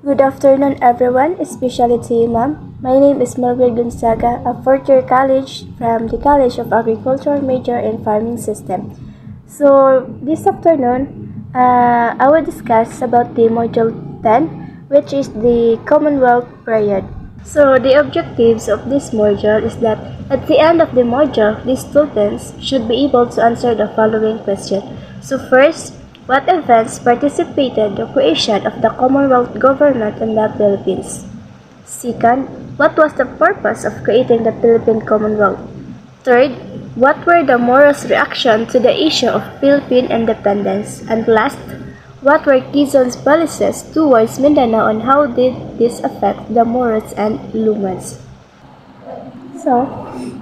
Good afternoon, everyone, especially to you, ma'am. My name is Melville Gonzaga, a fourth-year college from the College of Agriculture major in Farming System. So, this afternoon, I will discuss about the Module 10, which is the Commonwealth period. So, the objectives of this module is that at the end of the module, the students should be able to answer the following question. So, first, what events participated in the creation of the Commonwealth government in the Philippines? Second, what was the purpose of creating the Philippine Commonwealth? Third, what were the Moros' reaction to the issue of Philippine independence? And last, what were Quezon's policies towards Mindanao and how did this affect the Moros and Lumans? So,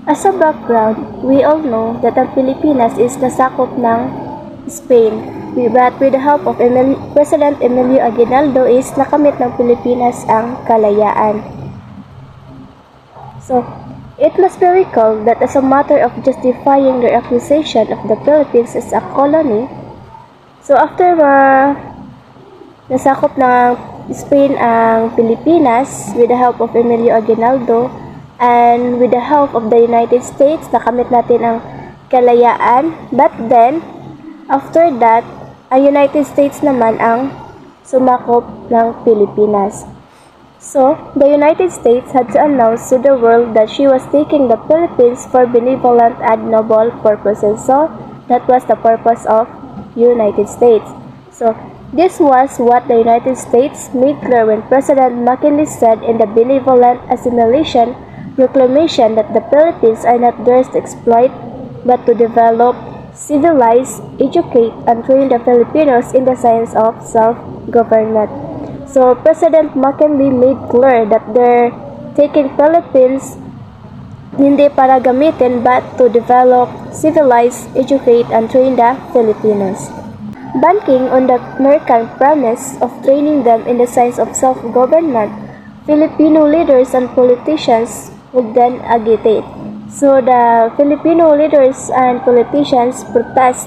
as a background, we all know that ang Pilipinas is nasakop ng Spain. But with the help of President Emilio Aguinaldo is nakamit ng Pilipinas ang kalayaan. So, it must be recalled that as a matter of justifying their accusation of the Philippines as a colony, so after nasakop ng Spain ang Pilipinas with the help of Emilio Aguinaldo and with the help of the United States, nakamit natin ang kalayaan. But then, after that, ang United States naman ang sumakop ng Pilipinas. So, the United States had to announce to the world that she was taking the Philippines for benevolent and noble purposes. So, that was the purpose of United States. So, this was what the United States made clear when President McKinley said in the Benevolent Assimilation Proclamation that the Philippines are not theirs to exploit, but to develop, civilize, educate, and train the Filipinos in the science of self-government. So, President McKinley made clear that they're taking Philippines hindi para gamitin but to develop, civilize, educate, and train the Filipinos. Banking on the American promise of training them in the science of self-government, Filipino leaders and politicians would then agitate. So the Filipino leaders and politicians protest.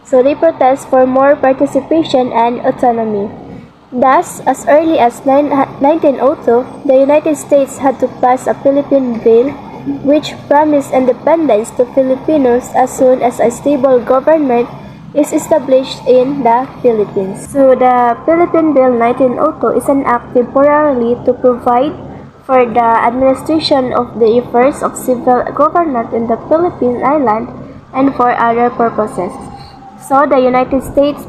So they protest for more participation and autonomy. Thus, as early as 1902, the United States had to pass a Philippine Bill which promised independence to Filipinos as soon as a stable government is established in the Philippines. So the Philippine Bill 1902 is an act temporarily to provide for the administration of the affairs of civil government in the Philippine Island and for other purposes. So, the United States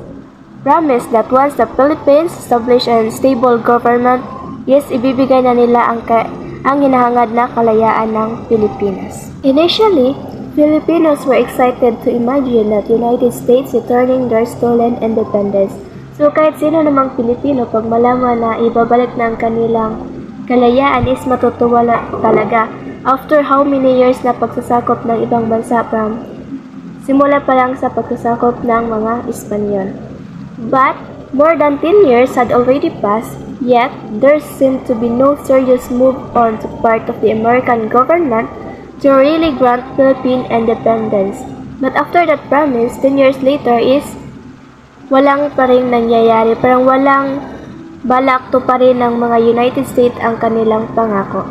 promised that once the Philippines establish a stable government, yes, ibibigay na nila ang hinahangad na kalayaan ng Pilipinas. Initially, Filipinos were excited to imagine that United States returning their stolen independence. So, kahit sino namang Pilipino, pag malaman na ibabalik na ang kanilang kalayaan is matutuwa talaga. After how many years na pagsasakop ng ibang bansa from simula pa lang sa pagsasakop ng mga Espanyol. But, more than 10 years had already passed, yet there seemed to be no serious move on the part of the American government to really grant Philippine independence. But after that promise, 10 years later is walang pa rin nangyayari, parang walang balak to pa rin ng mga United States ang kanilang pangako.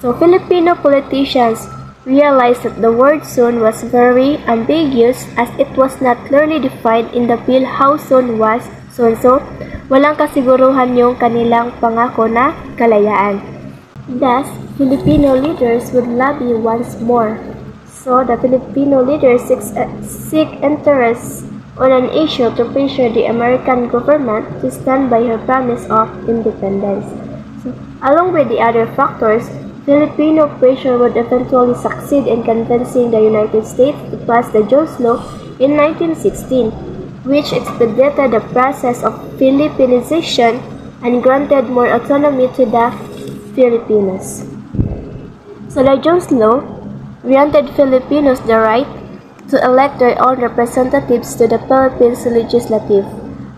So, Filipino politicians realized that the word soon was very ambiguous as it was not clearly defined in the bill how soon was soon. So, walang kasiguruhan yung kanilang pangako na kalayaan. Thus, Filipino leaders would lobby once more. So, the Filipino leaders seek interest on an issue to pressure the American government to stand by her promise of independence. So, along with the other factors, Filipino pressure would eventually succeed in convincing the United States to pass the Jones Law in 1916, which expedited the process of Filipinization and granted more autonomy to the Filipinos. So, the Jones Law granted Filipinos the right to elect their own representatives to the Philippines Legislative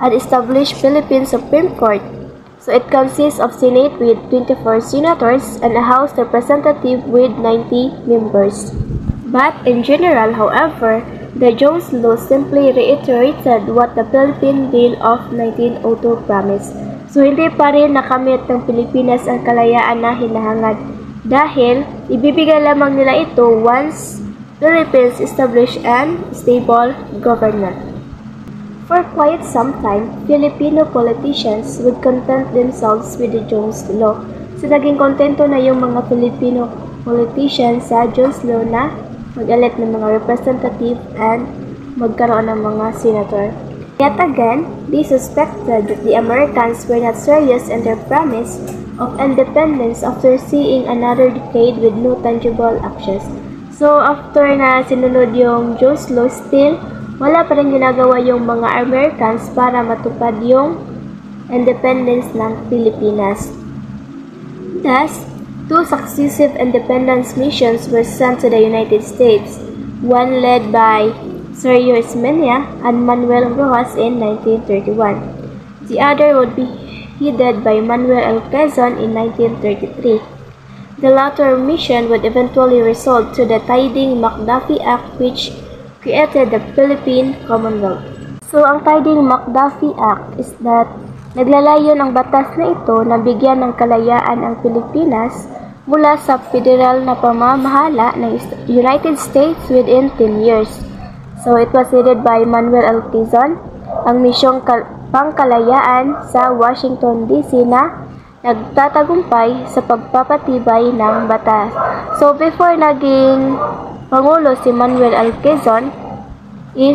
and establish Philippine Supreme Court. So it consists of Senate with 24 senators and a House representative with 90 members. But in general, however, the Jones Law simply reiterated what the Philippine Bill of 1902 promised. So hindi pa rin nakamit ng Pilipinas ang kalayaan na hinahangad dahil ibibigay lamang nila ito once Philippines establish an stable government. For quite some time, Filipino politicians would content themselves with the Jones Law. So naging kontento na yung mga Filipino politicians sa Jones Law na mag-elect ng mga representative and magkaroon ng mga senator. Yet again, they suspected that the Americans were not serious in their promise of independence after seeing another decade with no tangible actions. So, after na sinunod yung Jones Law, still, wala pa rin ginagawa yung mga Americans para matupad yung independence ng Pilipinas. Thus, 2 successive independence missions were sent to the United States, one led by Sergio Esmeña and Manuel Rojas in 1931. The other would be headed by Manuel L. Quezon in 1933. The latter mission would eventually result to the Tiding-McDuffie Act, which created the Philippine Commonwealth. So, ang Tiding-McDuffie Act is that naglalayon ang batas na ito na bigyan ng kalayaan ang Pilipinas mula sa federal na pamamahala ng United States within 10 years. So, it was headed by Manuel L. Quezon, ang misyong pangkalayaan sa Washington, D.C. na nagtatagumpay sa pagpapatibay ng batas. So, before naging Pangulo si Manuel L. Quezon, he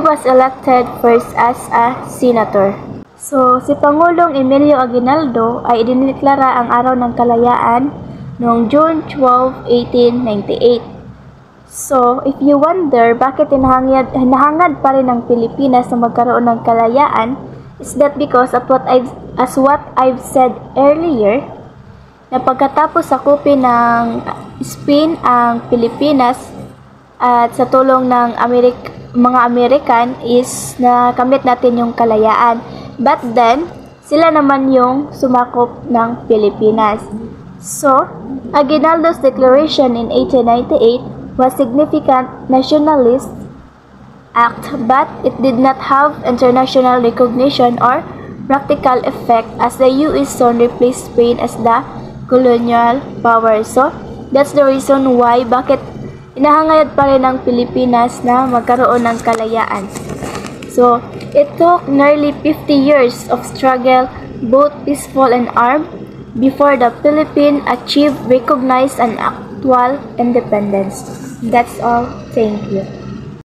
was elected first as a senator. So, si Pangulong Emilio Aguinaldo ay idineklara ang Araw ng Kalayaan noong June 12, 1898. So, if you wonder bakit hinahangad pa rin ng Pilipinas na magkaroon ng kalayaan, is that because as what I've said earlier, na pagkatapos sakupin ng Spain ang Pilipinas at sa tulong ng mga American is nakamit natin yung kalayaan. But then, sila naman yung sumakop ng Pilipinas. So, Aguinaldo's declaration in 1898 was significant nationalist act, but it did not have international recognition or practical effect as the U.S. soon replaced Spain as the colonial power. So, that's the reason why bakit inahangad pa rin ng Pilipinas na magkaroon ng kalayaan. So, it took nearly 50 years of struggle, both peaceful and armed, before the Philippines achieved recognized and actual independence. That's all. Thank you.